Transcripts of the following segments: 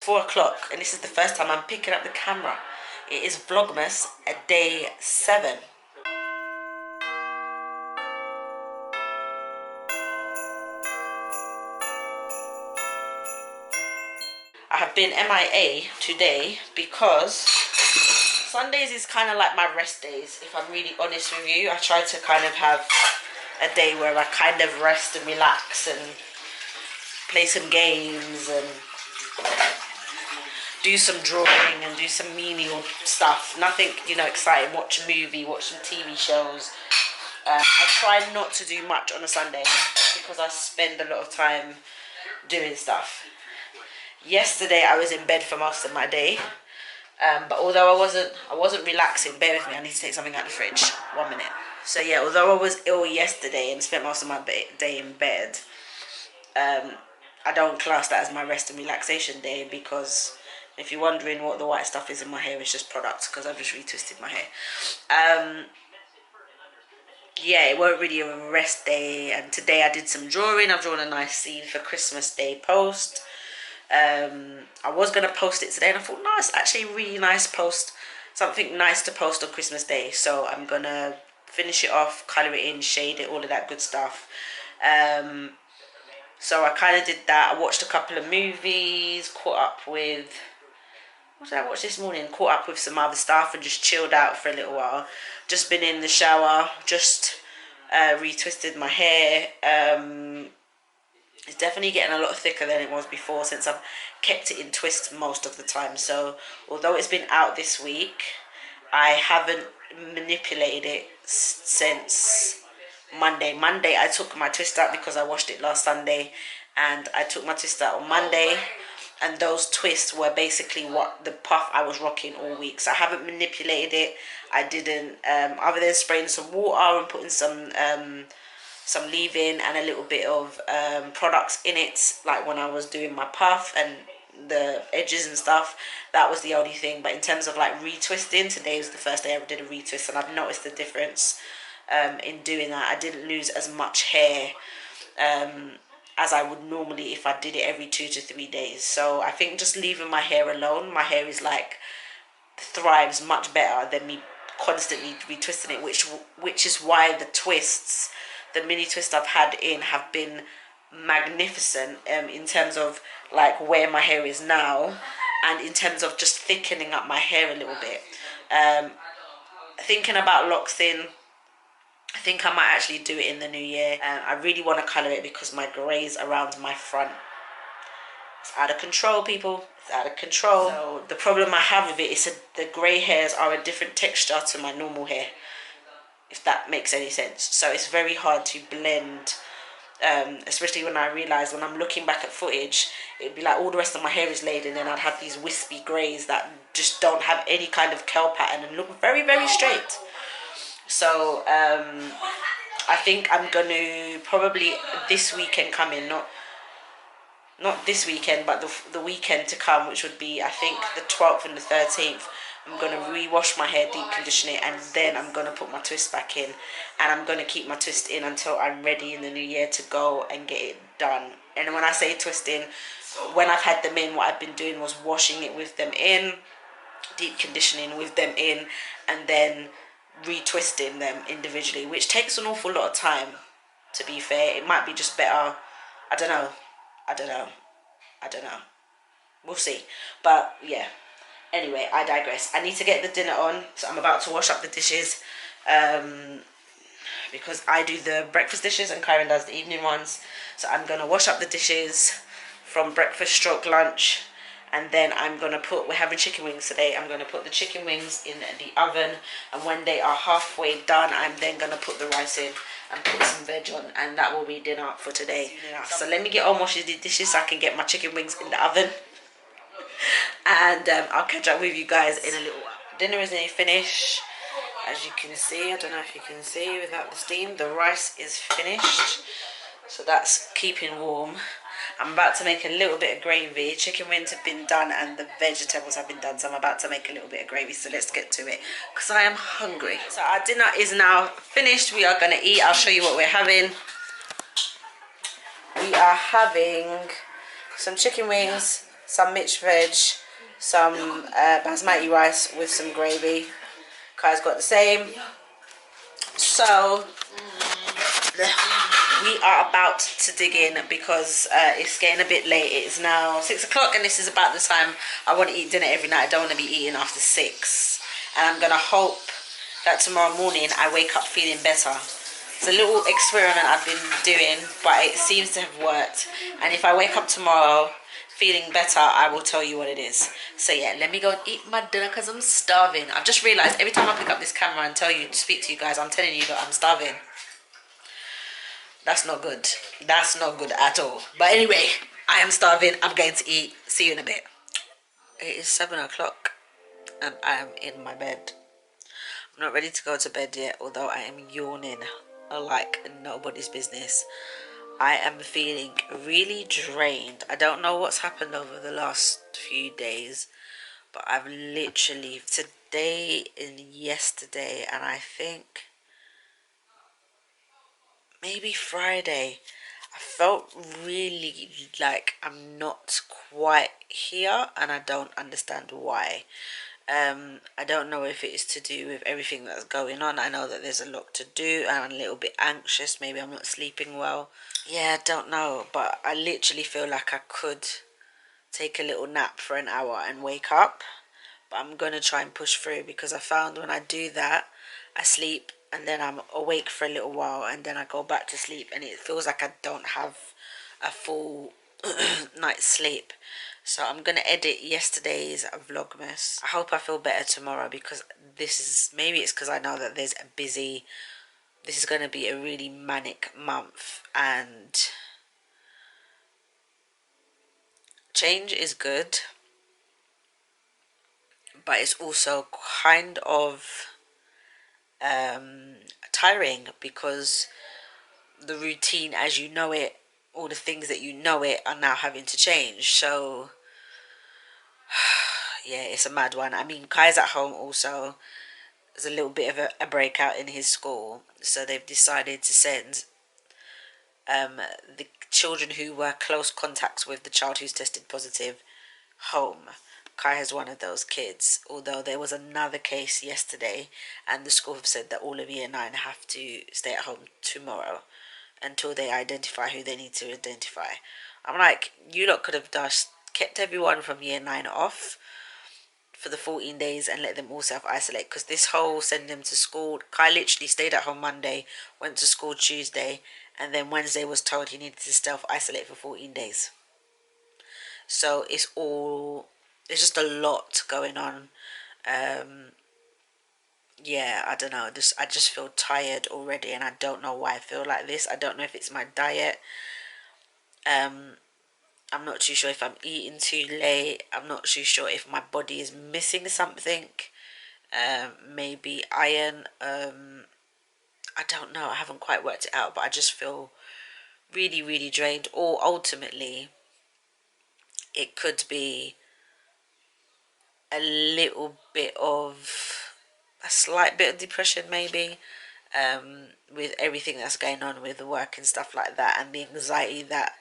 4 o'clock, and this is the first time I'm picking up the camera. It is Vlogmas day 7. I have been MIA today because Sundays is kind of like my rest days, if I'm really honest with you. I try to kind of have a day where I kind of rest and relax and play some games and do some drawing and do some menial stuff. Nothing, you know, exciting. Watch a movie, watch some TV shows. I try not to do much on a Sunday because I spend a lot of time doing stuff. Yesterday I was in bed for most of my day, but although I wasn't relaxing. Bear with me, I need to take something out of the fridge. 1 minute. So yeah, although I was ill yesterday and spent most of my day in bed, I don't class that as my rest and relaxation day, because if you're wondering what the white stuff is in my hair, it's just product, because I've just retwisted my hair. Yeah, it weren't really a rest day, and today I did some drawing. I've drawn a nice scene for Christmas Day post. I was going to post it today, and I thought, no, it's actually a really nice post, something nice to post on Christmas Day. So I'm going to finish it off, colour it in, shade it, all of that good stuff. So I kind of did that. I watched a couple of movies, caught up with, what did I watch this morning? Caught up with some other stuff and just chilled out for a little while. Just been in the shower, just retwisted my hair. It's definitely getting a lot thicker than it was before, since I've kept it in twist most of the time. So although it's been out this week, I haven't manipulated it since Monday. I took my twist out because I washed it last Sunday, and I took my twist out on Monday, and those twists were basically what the puff I was rocking all week. So I haven't manipulated it. I didn't, other than spraying some water and putting some leave-in and a little bit of products in it, like when I was doing my puff and the edges and stuff. That was the only thing. But in terms of like retwisting, today was the first day I ever did a retwist, and I've noticed the difference in doing that. I didn't lose as much hair as I would normally if I did it every 2 to 3 days. So I think just leaving my hair alone, my hair is like thrives much better than me constantly retwisting it, which is why the twists, the mini twists I've had in, have been magnificent in terms of like where my hair is now, and in terms of just thickening up my hair a little bit. Thinking about locks in, I think I might actually do it in the new year. I really want to colour it because my greys around my front, it's out of control, people. It's out of control. So the problem I have with it is that the grey hairs are a different texture to my normal hair, if that makes any sense. So it's very hard to blend, especially when I realise, when I'm looking back at footage, it'd be like all the rest of my hair is laid, and then I'd have these wispy greys that just don't have any kind of curl pattern and look very, very straight. So I think I'm going to probably this weekend come in, not this weekend, but the weekend to come, which would be, I think, the 12th and the 13th, I'm going to re-wash my hair, deep condition it, and then I'm going to put my twist back in. And I'm going to keep my twist in until I'm ready in the new year to go and get it done. And when I say twisting, when I've had them in, what I've been doing was washing it with them in, deep conditioning with them in, and then retwisting them individually, which takes an awful lot of time, to be fair. It might be just better. I don't know. We'll see. But yeah, anyway, I digress. I need to get the dinner on, so I'm about to wash up the dishes, because I do the breakfast dishes and Kyron does the evening ones. So I'm going to wash up the dishes from breakfast stroke lunch, and then I'm going to we're having chicken wings today. I'm going to put the chicken wings in the oven, and when they are halfway done, I'm then going to put the rice in and put some veg on, and that will be dinner for today. So let me get on washing the dishes so I can get my chicken wings in the oven, and I'll catch up with you guys in a little while. Dinner is nearly finished, as you can see. I don't know if you can see without the steam. The rice is finished, so that's keeping warm. I'm about to make a little bit of gravy. Chicken wings have been done and the vegetables have been done, so I'm about to make a little bit of gravy. So let's get to it, because I am hungry. So our dinner is now finished. We are going to eat. I'll show you what we're having. We are having some chicken wings some mixed veg, some basmati rice with some gravy. Kai's got the same. So we are about to dig in because it's getting a bit late. It's now 6 o'clock and this is about the time I want to eat dinner every night. I don't want to be eating after 6. And I'm going to hope that tomorrow morning I wake up feeling better. It's a little experiment I've been doing, but it seems to have worked. And if I wake up tomorrow feeling better, I will tell you what it is. So yeah, let me go and eat my dinner because I'm starving. I've just realised every time I pick up this camera and speak to you guys, I'm telling you that I'm starving. That's not good. That's not good at all. But anyway, I am starving. I'm going to eat. See you in a bit. It is 7 o'clock and I am in my bed. I'm not ready to go to bed yet, although I am yawning like nobody's business. I am feeling really drained. I don't know what's happened over the last few days, but I've literally, today and yesterday, and I think maybe Friday, I felt really like I'm not quite here, and I don't understand why. I don't know if it is to do with everything that's going on. I know that there's a lot to do and I'm a little bit anxious. Maybe I'm not sleeping well. Yeah, I don't know, but I literally feel like I could take a little nap for an hour and wake up. But I'm going to try and push through because I found when I do that, I sleep and then I'm awake for a little while and then I go back to sleep and it feels like I don't have a full night's sleep. So I'm going to edit yesterday's Vlogmas. I hope I feel better tomorrow because maybe it's because I know that this is going to be a really manic month, and change is good, but it's also kind of tiring because the routine as you know it, all the things that you know it are now having to change. So yeah, it's a mad one. I mean, Kai's at home also. There's a little bit of a breakout in his school, so they've decided to send the children who were close contacts with the child who's tested positive home. Kai is one of those kids, although there was another case yesterday and the school have said that all of year 9 have to stay at home tomorrow until they identify who they need to identify. I'm like, you lot could have just kept everyone from year 9 off for the 14 days and let them all self-isolate, because this whole send them to school, Kai literally stayed at home Monday, went to school Tuesday, and then Wednesday was told he needed to self-isolate for 14 days. So there's just a lot going on. Yeah, I don't know, I just feel tired already and I don't know why I feel like this. I don't know if it's my diet. I'm not too sure if I'm eating too late. I'm not too sure if my body is missing something. Maybe iron. I don't know. I haven't quite worked it out, but I just feel really, really drained. Or ultimately, it could be a slight bit of depression maybe, with everything that's going on with the work and stuff like that, and the anxiety that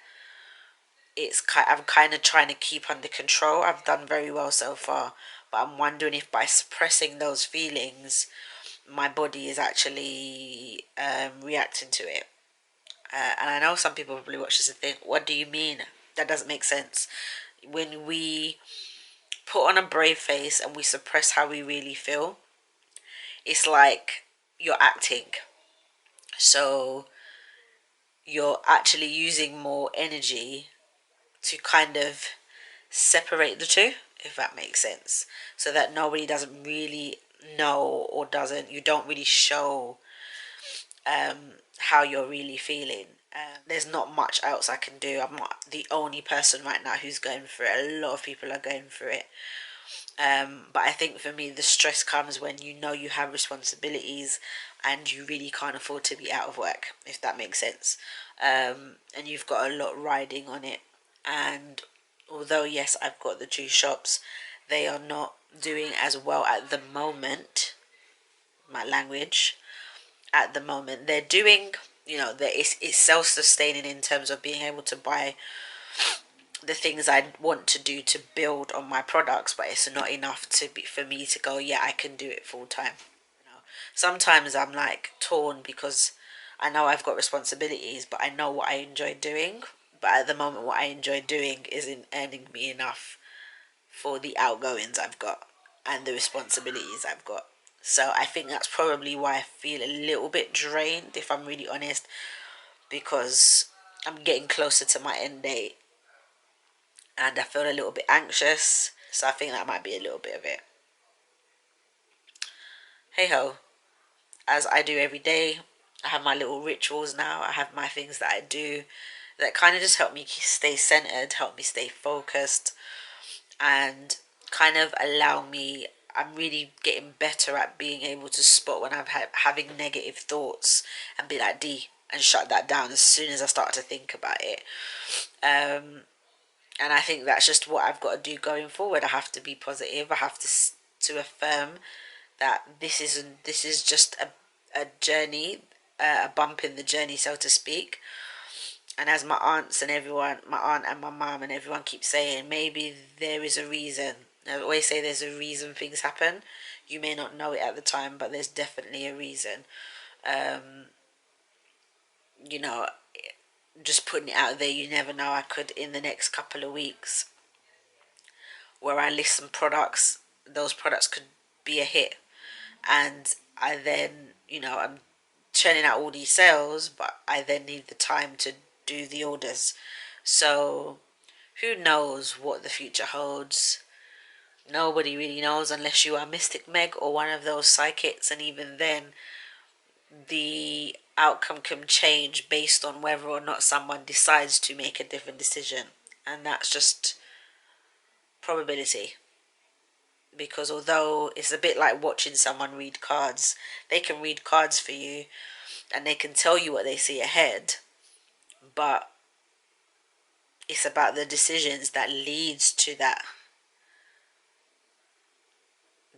I'm kind of trying to keep under control. I've done very well so far, but I'm wondering if by suppressing those feelings my body is actually reacting to it. And I know some people probably watch this and think, what do you mean? That doesn't make sense. When we put on a brave face and we suppress how we really feel, it's like you're acting. So you're actually using more energy to kind of separate the two, if that makes sense, so that nobody doesn't really know, or you don't really show how you're really feeling. There's not much else I can do. I'm not the only person right now who's going through it. A lot of people are going through it. But I think for me the stress comes when you know you have responsibilities and you really can't afford to be out of work, if that makes sense. And you've got a lot riding on it. And although yes, I've got the 2 shops, they are not doing as well at the moment. My language. At the moment, they're doing, it's self-sustaining in terms of being able to buy the things I want to do to build on my products, but it's not enough for me to go, yeah, I can do it full time. Sometimes I'm like torn because I know I've got responsibilities, but I know what I enjoy doing. But at the moment, what I enjoy doing isn't earning me enough for the outgoings I've got and the responsibilities I've got. So I think that's probably why I feel a little bit drained, if I'm really honest, because I'm getting closer to my end date and I feel a little bit anxious. So I think that might be a little bit of it. Hey ho, as I do every day, I have my little rituals now. I have my things that I do that kind of just help me stay centered, help me stay focused, and kind of allow me. I'm really getting better at being able to spot when I'm having negative thoughts and be like, D, and shut that down as soon as I start to think about it. And I think that's just what I've got to do going forward. I have to be positive. I have to affirm that this is just a journey, a bump in the journey, so to speak. And as my aunts and everyone, my aunt and my mum and everyone keeps saying, maybe there is a reason. I always say there's a reason things happen. You may not know it at the time, but there's definitely a reason. You know, just putting it out there, you never know. I could, in the next couple of weeks, where I list some products, those products could be a hit. And I then, I'm churning out all these sales, but I then need the time to do the orders. So who knows what the future holds? Nobody really knows unless you are Mystic Meg or one of those psychics, and even then, the outcome can change based on whether or not someone decides to make a different decision, and that's just probability. Because although it's a bit like watching someone read cards, they can read cards for you and they can tell you what they see ahead, but it's about the decisions that leads to that,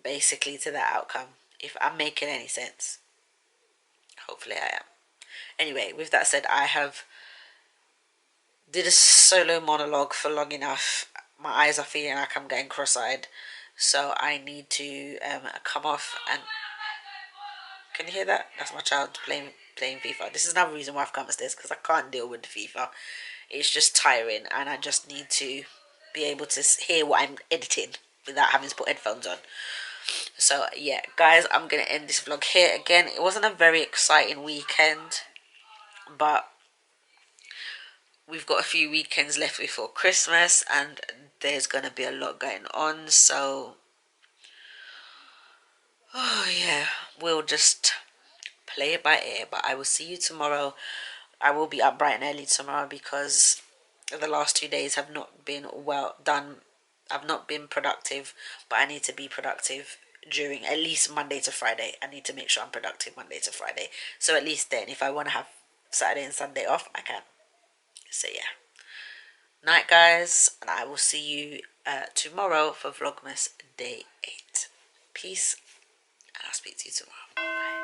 basically to that outcome, if I'm making any sense. Hopefully I am. Anyway, with that said, I have did a solo monologue for long enough. My eyes are feeling like I'm getting cross-eyed, so I need to come off. And can you hear that? That's my child playing FIFA. This is another reason why I've come upstairs, because I can't deal with the FIFA. It's just tiring, and I just need to be able to hear what I'm editing without having to put headphones on. So yeah, guys, I'm gonna end this vlog here. Again, it wasn't a very exciting weekend, but we've got a few weekends left before Christmas, and there's gonna be a lot going on. So oh yeah, we'll just play it by ear. But I will see you tomorrow. I will be up bright and early tomorrow because the last 2 days have not been well done. I've not been productive, but I need to be productive during at least Monday to Friday. I need to make sure I'm productive Monday to Friday. So at least then, if I want to have Saturday and Sunday off, I can. So yeah. Night, guys, and I will see you tomorrow for Vlogmas Day 8. Peace, and I'll speak to you tomorrow. Bye.